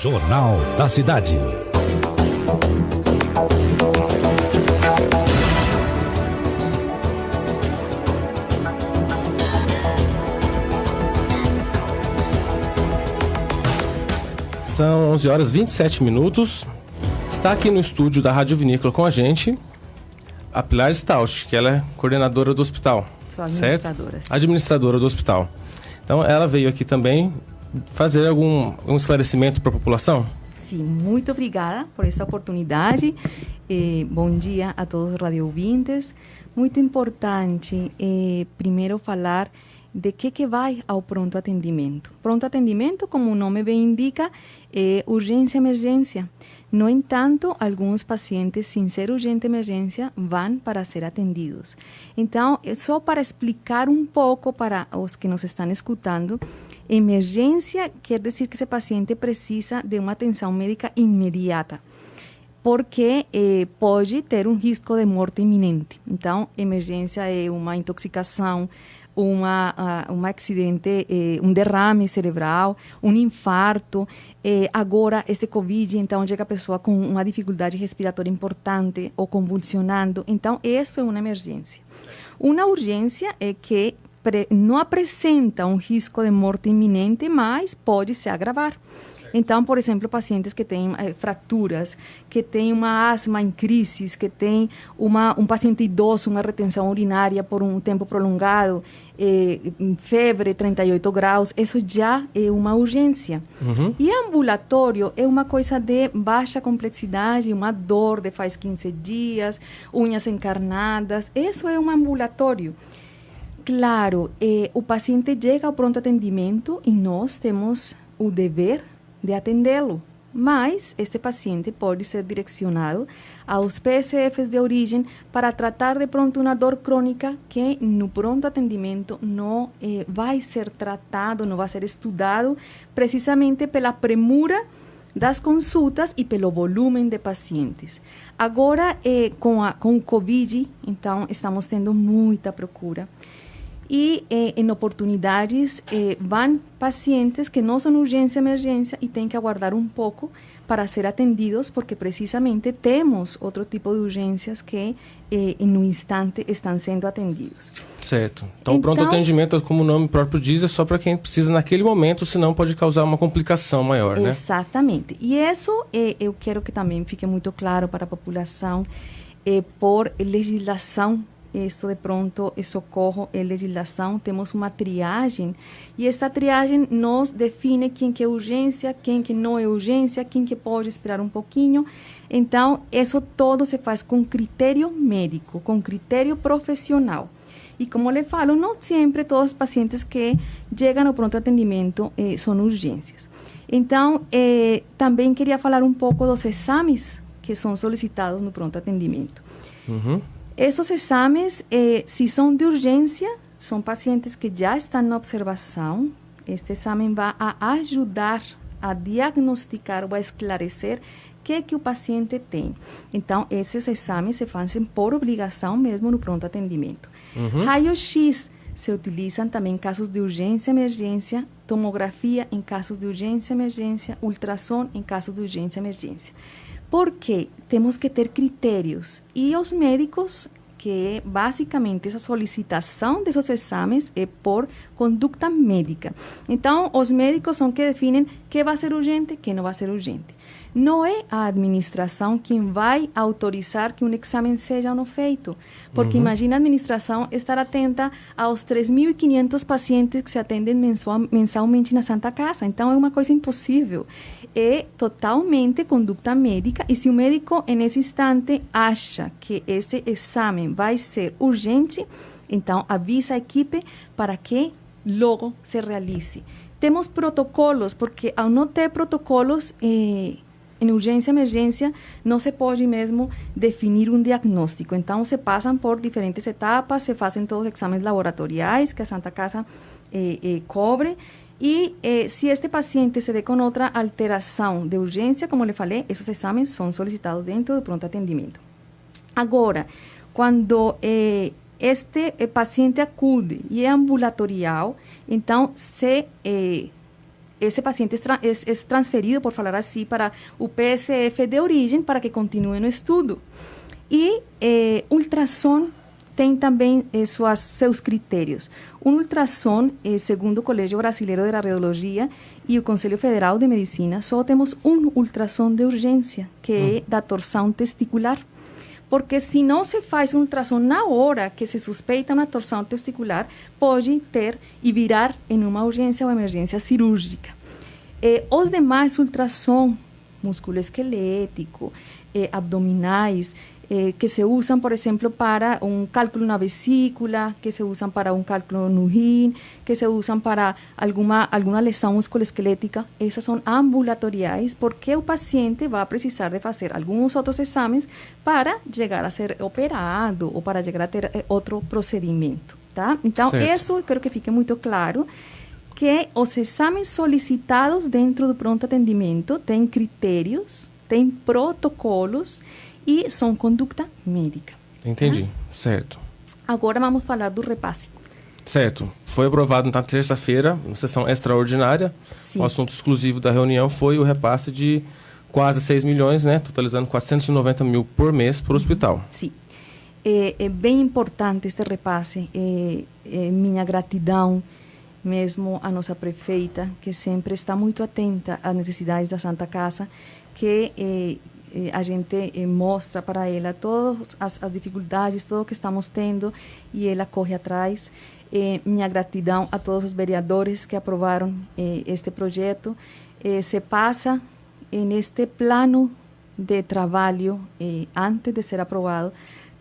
Jornal da Cidade. São 11 horas e 27 minutos. Está aqui no estúdio da Rádio Vinícola com a gente a Pilar Stauch, que ela é coordenadora do hospital. Sou administradora. Certo? Administradora do hospital. Então, ela veio aqui também fazer algum esclarecimento para a população? Sim, muito obrigada por esta oportunidade. Bom dia a todos os radioouvintes. Muito importante, primeiro, falar de que vai ao pronto atendimento. Pronto atendimento, como o nome bem indica, é urgência e emergência. No entanto, alguns pacientes, sem ser urgente e emergência, vão para ser atendidos. Então, só para explicar um pouco para os que nos estão escutando, emergência quer dizer que esse paciente precisa de uma atenção médica imediata, porque pode ter um risco de morte iminente. Então, emergência é uma intoxicação, um acidente, um derrame cerebral, um infarto. Agora, esse Covid, então, chega a pessoa com uma dificuldade respiratória importante ou convulsionando. Então, isso é uma emergência. Uma urgência é que não apresenta um risco de morte iminente, mas pode se agravar. Então, por exemplo, pacientes que têm fraturas, que têm uma asma em crise, que têm um paciente idoso, uma retenção urinária por um tempo prolongado, febre, 38 graus, isso já é uma urgência. Uhum. E ambulatório é uma coisa de baixa complexidade, uma dor de faz 15 dias, unhas encarnadas, isso é um ambulatório. Claro, o paciente chega ao pronto atendimento e nós temos o dever de atendê-lo, mas este paciente pode ser direcionado aos PSFs de origem para tratar de pronto uma dor crônica que no pronto atendimento não vai ser tratado, não vai ser estudado, precisamente pela premura das consultas e pelo volume de pacientes. Agora, com o Covid, então, estamos tendo muita procura. E em oportunidades vão pacientes que não são urgência e emergência e têm que aguardar um pouco para ser atendidos, porque precisamente temos outro tipo de urgências que no instante estão sendo atendidos. Certo. Então, o pronto atendimento, como o nome próprio diz, é só para quem precisa naquele momento, senão pode causar uma complicação maior, né? Exatamente. E isso eu quero que também fique muito claro para a população, por legislação. Isso de pronto é socorro, é legislação, temos uma triagem e esta triagem nos define quem que é urgência, quem que não é urgência, quem que pode esperar um pouquinho. Então, isso todo se faz com critério médico, com critério profissional. E como eu falo, não sempre todos os pacientes que chegam ao pronto atendimento são urgências. Então, também queria falar um pouco dos exames que são solicitados no pronto atendimento. Uhum. Esses exames, se são de urgência, são pacientes que já estão na observação. Este exame vai ajudar a diagnosticar ou a esclarecer o que o paciente tem. Então, esses exames se fazem por obrigação mesmo no pronto atendimento. Uhum. Raio-X se utilizam também em casos de urgência e emergência, tomografia em casos de urgência e emergência, ultrassom em casos de urgência e emergência. Porque temos que ter critérios e os médicos, que basicamente essa solicitação desses exames é por conduta médica. Então, os médicos são que definem que vai ser urgente, que não vai ser urgente. Não é a administração quem vai autorizar que um exame seja ou não feito. Porque imagina a administração estar atenta aos 3.500 pacientes que se atendem mensalmente na Santa Casa. Então, é uma coisa impossível. É totalmente conduta médica. E se o médico, nesse instante, acha que esse exame vai ser urgente, então avisa a equipe para que logo se realize. Temos protocolos, porque ao não ter protocolos, em urgência e emergência, não se pode mesmo definir um diagnóstico. Então, se passam por diferentes etapas, se fazem todos os exames laboratoriais que a Santa Casa cobre. E se este paciente se vê com outra alteração de urgência, como eu falei, esses exames são solicitados dentro do pronto atendimento. Agora, quando paciente acude e é ambulatorial, então se esse paciente é transferido, por falar assim, para o PSF de origem para que continue no estudo. E ultrassom tem também seus critérios. Um ultrassom, segundo o Colégio Brasileiro de Radiologia e o Conselho Federal de Medicina, só temos um ultrassom de urgência, que é da torção testicular. Porque se não se faz um ultrassom na hora que se suspeita uma torção testicular, pode ter e virar em uma urgência ou emergência cirúrgica. Os demais ultrassom, musculoesquelético, abdominais, que se usam, por exemplo, para um cálculo na vesícula, que se usam para um cálculo no rim, que se usam para alguma lesão musculoesquelética, essas são ambulatoriais, porque o paciente vai precisar de fazer alguns outros exames para chegar a ser operado ou para chegar a ter outro procedimento, tá? Então, isso eu quero que fique muito claro, que os exames solicitados dentro do pronto atendimento têm critérios, têm protocolos, e são conduta médica. Entendi, tá? Certo. Agora vamos falar do repasse. Certo. Foi aprovado na terça-feira, na sessão extraordinária. Sim. O assunto exclusivo da reunião foi o repasse de quase 6 milhões, né? Totalizando 490 mil por mês para o hospital. Sim. É bem importante este repasse. Minha gratidão mesmo à nossa prefeita, que sempre está muito atenta às necessidades da Santa Casa, que a gente mostra para ela todas as dificuldades, tudo o que estamos tendo, e ela corre atrás. Minha gratidão a todos os vereadores que aprovaram este projeto. Se passa neste plano de trabalho, antes de ser aprovado,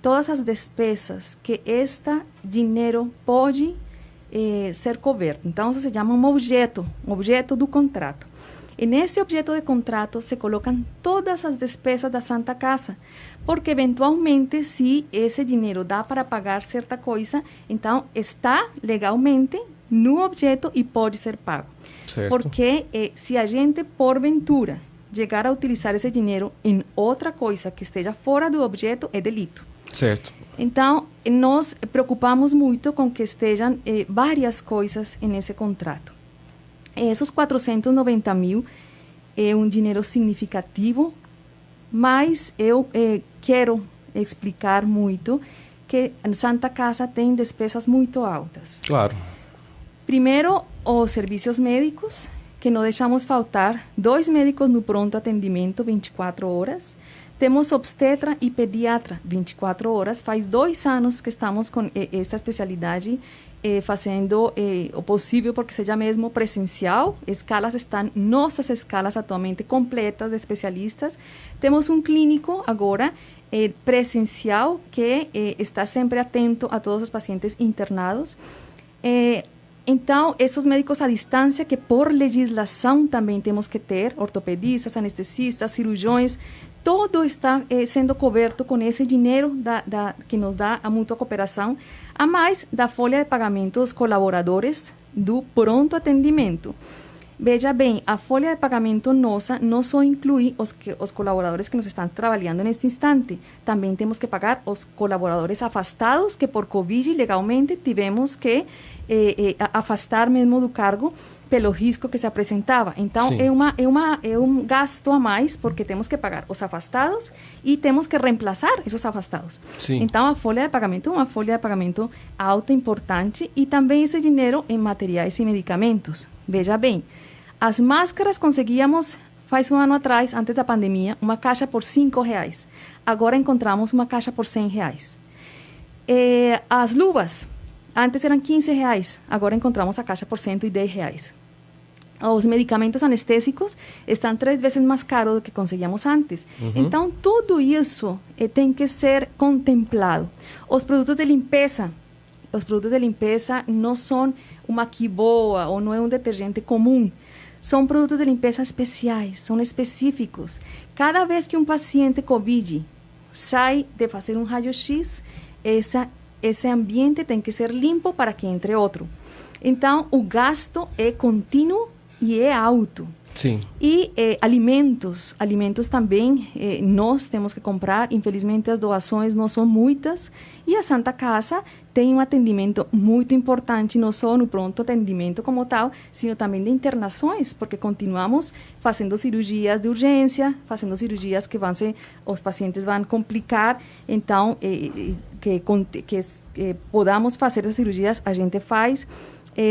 todas as despesas que este dinheiro pode ser coberto. Então, isso se chama um objeto do contrato. E nesse objeto de contrato se colocam todas as despesas da Santa Casa, porque eventualmente, se esse dinheiro dá para pagar certa coisa, então está legalmente no objeto e pode ser pago. Certo. Porque se a gente, porventura, chegar a utilizar esse dinheiro em outra coisa que esteja fora do objeto, é delito. Certo. Então, nós preocupamos muito com que estejam várias coisas nesse contrato. Esses 490 mil é um dinheiro significativo, mas eu quero explicar muito que a Santa Casa tem despesas muito altas. Claro. Primeiro, os serviços médicos, que não deixamos faltar 2 médicos no pronto atendimento 24 horas. Temos obstetra e pediatra 24 horas. Faz 2 anos que estamos com esta especialidade fazendo o possível porque seja mesmo presencial. Nossas escalas atualmente completas de especialistas. Temos um clínico agora presencial que está sempre atento a todos os pacientes internados. Então, esses médicos à distância, que por legislação também temos que ter, ortopedistas, anestesistas, cirurgiões, todo está sendo coberto com esse dinheiro que nos dá a mútua cooperação, a mais da folha de pagamento dos colaboradores do pronto atendimento. Veja bem, a folha de pagamento nossa não só inclui os colaboradores que nos estão trabalhando neste instante, também temos que pagar os colaboradores afastados que por Covid legalmente tivemos que afastar mesmo do cargo pelo risco que se apresentava. Então, é um gasto a mais, porque temos que pagar os afastados e temos que reemplazar esses afastados. Sim. Então, a folha de pagamento é uma folha de pagamento alta, importante, e também esse dinheiro em materiais e medicamentos. Veja bem, as máscaras conseguíamos, faz um ano atrás, antes da pandemia, uma caixa por R$5. Agora encontramos uma caixa por R$100. As luvas, antes eram R$15, agora encontramos a caixa por R$110. Os medicamentos anestésicos estão 3 vezes mais caros do que conseguíamos antes. Uhum. Então, tudo isso tem que ser contemplado. Os produtos de limpeza não são uma quiboa ou não é um detergente comum. São produtos de limpeza especiais, são específicos. Cada vez que um paciente COVID sai de fazer um raio-x, esse ambiente tem que ser limpo para que entre outro. Então, o gasto é contínuo e é alto. Sim. E alimentos também nós temos que comprar. Infelizmente, as doações não são muitas. E a Santa Casa tem um atendimento muito importante, não só no pronto atendimento como tal, sino também de internações, porque continuamos fazendo cirurgias de urgência, fazendo cirurgias que os pacientes vão complicar, então, que podamos fazer essas cirurgias, a gente faz.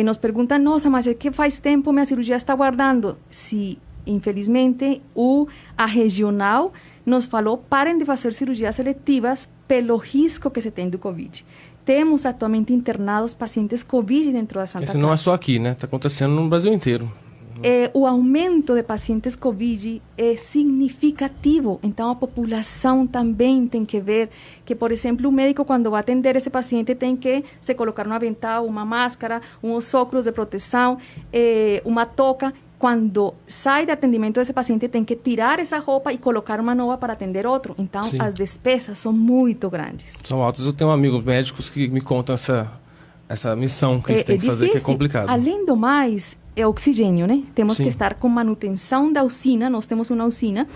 Nos perguntam, nossa, mas é que faz tempo minha cirurgia está aguardando. Se, infelizmente, a regional nos falou, parem de fazer cirurgias seletivas pelo risco que se tem do Covid. Temos atualmente internados pacientes Covid dentro da Santa Casa. Isso não é só aqui, né? Está acontecendo no Brasil inteiro. O aumento de pacientes Covid é significativo. Então, a população também tem que ver que, por exemplo, o médico, quando vai atender esse paciente, tem que se colocar um avental, uma máscara, uns óculos de proteção, uma touca. Quando sai do atendimento desse paciente, tem que tirar essa roupa e colocar uma nova para atender outro. Então, sim, as despesas são muito grandes. São altas. Eu tenho amigos médicos que me contam essa missão que eles têm que fazer, que é complicado. Além do mais, é oxigênio, né? Temos que estar com manutenção da usina. Nós temos uma usina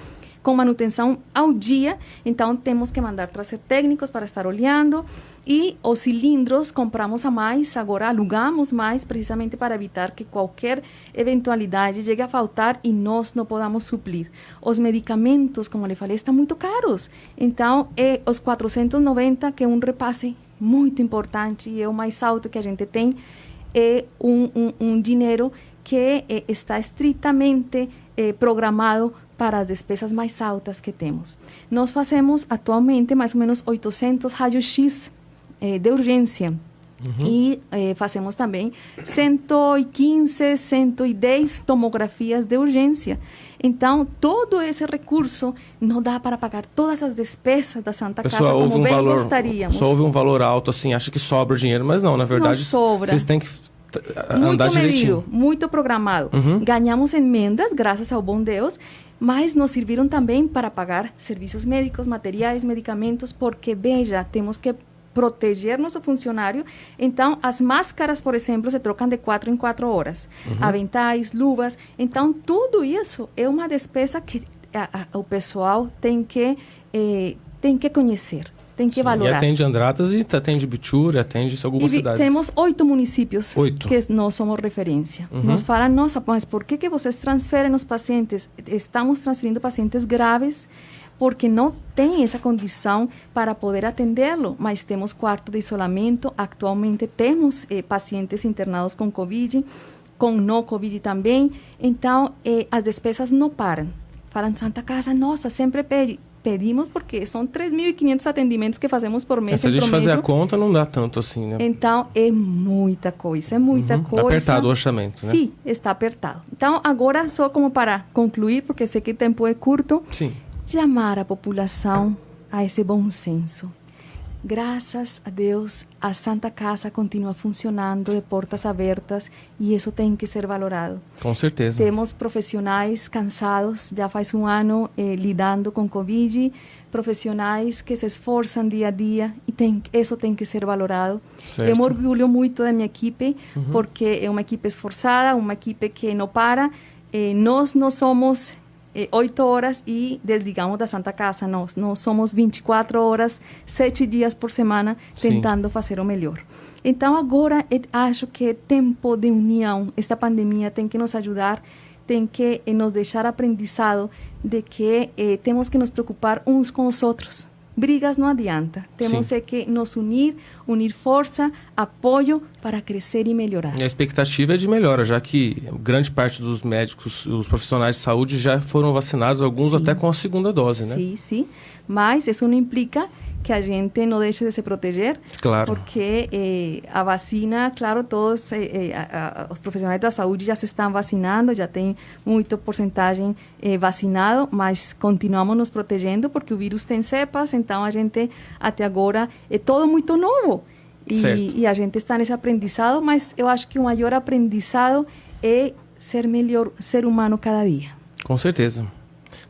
com manutenção ao dia, então temos que mandar trazer técnicos para estar olhando, e os cilindros compramos a mais, agora alugamos mais, precisamente para evitar que qualquer eventualidade chegue a faltar e nós não podamos suplir. Os medicamentos, como eu falei, estão muito caros, então os 490, que é um repasse muito importante e é o mais alto que a gente tem, é um dinheiro que está estritamente programado para as despesas mais altas que temos. Nós fazemos atualmente mais ou menos 800 raios-x de urgência. E fazemos também 115, 110 tomografias de urgência. Então, todo esse recurso não dá para pagar todas as despesas da Santa Casa como bem gostaríamos. Só houve um valor alto, assim, acha que sobra dinheiro, mas não, na verdade, não sobra. Vocês têm que andar direitinho. Muito programado. Ganhamos emendas, graças ao bom Deus, mas nos serviram também para pagar serviços médicos, materiais, medicamentos, porque, veja, temos que proteger nosso funcionário. Então, as máscaras, por exemplo, se trocam de 4 em 4 horas. Aventais, luvas. Então, tudo isso é uma despesa que o pessoal tem que conhecer. Tem que valorar. E atende Andradas e atende Bitura, atende algumas cidades. Temos 8 municípios que nós somos referência. Nos falam, nossa, mas por que vocês transferem os pacientes? Estamos transferindo pacientes graves porque não tem essa condição para poder atendê-lo, mas temos quarto de isolamento. Atualmente temos pacientes internados com Covid, com não Covid também. Então, as despesas não param. Falam, Santa Casa, nossa, sempre pedimos, porque são 3.500 atendimentos que fazemos por mês. Se a gente fazer a conta, não dá tanto assim, né? Então, é muita coisa, coisa. Está apertado o orçamento, né? Sim, está apertado. Então, agora, só como para concluir, porque sei que o tempo é curto, sim, chamar a população a esse bom senso. Graças a Deus, a Santa Casa continua funcionando de portas abertas e isso tem que ser valorado. Com certeza. Temos profissionais cansados, já faz um ano lidando com Covid, profissionais que se esforçam dia a dia e isso tem que ser valorado. Certo. Eu me orgulho muito da minha equipe, porque é uma equipe esforçada, uma equipe que não para. Nós não somos 8 horas e desligamos da Santa Casa. Nós somos 24 horas, 7 dias por semana, tentando fazer o melhor. Então, agora, acho que é tempo de união. Esta pandemia tem que nos ajudar, tem que nos deixar aprendizado de que temos que nos preocupar uns com os outros. Brigas não adianta. Temos que nos unir força, apoio para crescer e melhorar. E a expectativa é de melhora, já que grande parte dos médicos, os profissionais de saúde já foram vacinados, alguns até com a segunda dose, né? Sim, sim. Mas isso não implica que a gente não deixe de se proteger. Claro. Porque a vacina, claro, todos os profissionais da saúde já se estão vacinando, já tem muita porcentagem vacinado, mas continuamos nos protegendo porque o vírus tem cepas, então a gente até agora é todo muito novo. E a gente está nesse aprendizado, mas eu acho que o maior aprendizado é ser melhor ser humano cada dia. Com certeza.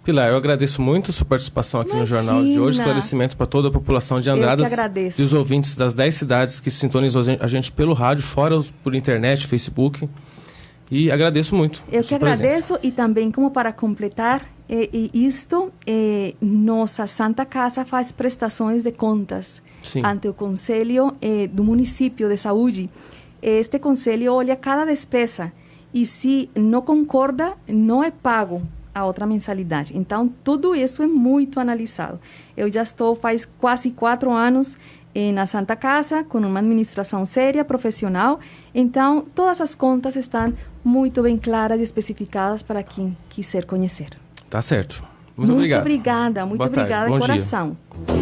Pilar, eu agradeço muito a sua participação aqui no Jornal de hoje, esclarecimento para toda a população de Andradas e os ouvintes das 10 cidades que sintonizam a gente pelo rádio, fora por internet, Facebook. E agradeço muito. Eu que agradeço e também, como para completar nossa Santa Casa faz prestações de contas. ante o Conselho do Município de Saúde. Este conselho olha cada despesa e se não concorda, não é pago a outra mensalidade. Então, tudo isso é muito analisado. Eu já estou faz quase 4 anos na Santa Casa, com uma administração séria, profissional. Então, todas as contas estão muito bem claras e especificadas para quem quiser conhecer. Tá certo. Muito obrigado. Muito obrigada de coração. Dia.